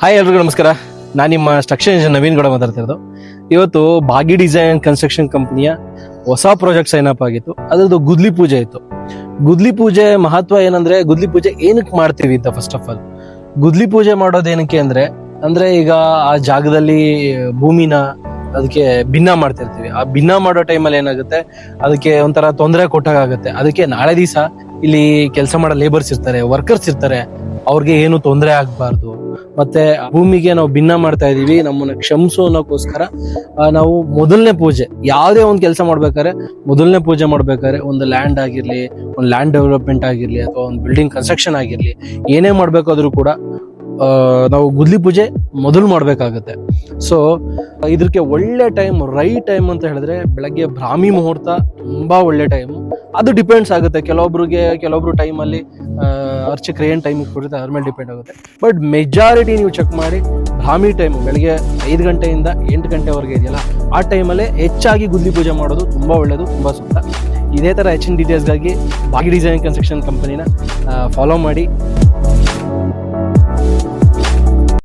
Hi ಎಲ್ರಿಗೂ ನಮಸ್ಕಾರ. ನಾನು ನಿಮ್ಮ ಸ್ಟ್ರಕ್ಚರ್ ಇಂಜಿನಿಯರ್ ನವೀನ್ ಗೌಡ ಮಾತಾಡ್ತಿರೋದು. ಇವತ್ತು ಭಾಗಿ ಡಿಸೈನ್ ಕನ್ಸ್ಟ್ರಕ್ಷನ್ ಕಂಪನಿಯ ಹೊಸ ಪ್ರಾಜೆಕ್ಟ್ ಸೈನ್ ಅಪ್ ಆಗಿತ್ತು. ಅದರದ್ದು ಗುದ್ಲಿ ಪೂಜೆ ಇತ್ತು. ಗುದ್ಲಿ ಪೂಜೆ ಮಹತ್ವ ಏನಂದ್ರೆ, ಗುದ್ಲಿ ಪೂಜೆ ಏನಕ್ಕೆ ಮಾಡ್ತೀವಿ ಅಂತ ಫಸ್ಟ್ ಆಫ್ ಆಲ್ ಗುದ್ಲಿ ಪೂಜೆ ಮಾಡೋದು ಏನಕ್ಕೆ ಅಂದ್ರೆ ಈಗ ಆ ಜಾಗದಲ್ಲಿ ಭೂಮಿನ ಅದಕ್ಕೆ ಭಿನ್ನ ಮಾಡ್ತಿರ್ತೀವಿ. ಆ ಭಿನ್ನ ಮಾಡೋ ಟೈಮಲ್ಲಿ ಏನಾಗುತ್ತೆ, ಅದಕ್ಕೆ ಒಂಥರ ತೊಂದರೆ ಕೊಟ್ಟಾಗುತ್ತೆ. ಅದಕ್ಕೆ ನಾಳೆ ದಿವಸ ಇಲ್ಲಿ ಕೆಲಸ ಮಾಡೋ ಲೇಬರ್ಸ್ ಇರ್ತಾರೆ, ವರ್ಕರ್ಸ್ ಇರ್ತಾರೆ, ಅವ್ರಿಗೆ ಏನು ತೊಂದರೆ ಆಗ್ಬಾರ್ದು. ಮತ್ತೆ ಭೂಮಿಗೆ ನಾವು ಭಿನ್ನ ಮಾಡ್ತಾ ಇದೀವಿ, ನಮ್ಮನ್ನ ಕ್ಷಮಿಸು ಅನ್ನೋಕ್ಕೋಸ್ಕರ ನಾವು ಮೊದಲನೇ ಪೂಜೆ, ಯಾವುದೇ ಒಂದು ಕೆಲಸ ಮಾಡ್ಬೇಕಾದ್ರೆ ಮೊದಲನೇ ಪೂಜೆ ಮಾಡ್ಬೇಕಾದ್ರೆ, ಒಂದು ಲ್ಯಾಂಡ್ ಆಗಿರ್ಲಿ, ಒಂದು ಲ್ಯಾಂಡ್ ಡೆವಲಪ್ಮೆಂಟ್ ಆಗಿರ್ಲಿ, ಅಥವಾ ಒಂದು ಬಿಲ್ಡಿಂಗ್ ಕನ್ಸ್ಟ್ರಕ್ಷನ್ ಆಗಿರ್ಲಿ, ಏನೇ ಮಾಡ್ಬೇಕಾದ್ರೂ ಕೂಡ ನಾವು ಗುದ್ಲಿ ಪೂಜೆ ಮೊದಲು ಮಾಡ್ಬೇಕಾಗತ್ತೆ. ಸೊ ಇದಕ್ಕೆ ಒಳ್ಳೆ ಟೈಮ್, ರೈಟ್ ಟೈಮ್ ಅಂತ ಹೇಳಿದ್ರೆ ಬೆಳಗ್ಗೆ ಬ್ರಾಹ್ಮಿ ಮುಹೂರ್ತ ತುಂಬಾ ಒಳ್ಳೆ ಟೈಮು. ಅದು ಡಿಪೆಂಡ್ಸ್ ಆಗುತ್ತೆ, ಕೆಲವೊಬ್ರು ಟೈಮಲ್ಲಿ ಅರ್ಚಕರು ಏನು ಟೈಮಿಗೆ ಕೊಡುತ್ತೆ ಅದ್ರ ಮೇಲೆ ಡಿಪೆಂಡ್ ಆಗುತ್ತೆ. ಬಟ್ ಮೆಜಾರಿಟಿ ನೀವು ಚೆಕ್ ಮಾಡಿ, ಬ್ರಾಹ್ಮಿ ಟೈಮ್ ಬೆಳಗ್ಗೆ 5 ಗಂಟೆಯಿಂದ 8 ಗಂಟೆವರೆಗೆ ಇದೆಯಲ್ಲ, ಆ ಟೈಮಲ್ಲೇ ಹೆಚ್ಚಾಗಿ ಗುದ್ಲಿ ಪೂಜೆ ಮಾಡೋದು ತುಂಬಾ ಒಳ್ಳೆಯದು, ತುಂಬಾ ಸೂಕ್ತ. ಇದೇ ಥರ ಹೆಚ್ಚಿನ ಡೀಟೇಲ್ಸ್ಗಾಗಿ ಭಾಗಿ ಡಿಸೈನ್ ಕನ್ಸ್ಟ್ರಕ್ಷನ್ ಕಂಪನಿನ ಫಾಲೋ ಮಾಡಿ.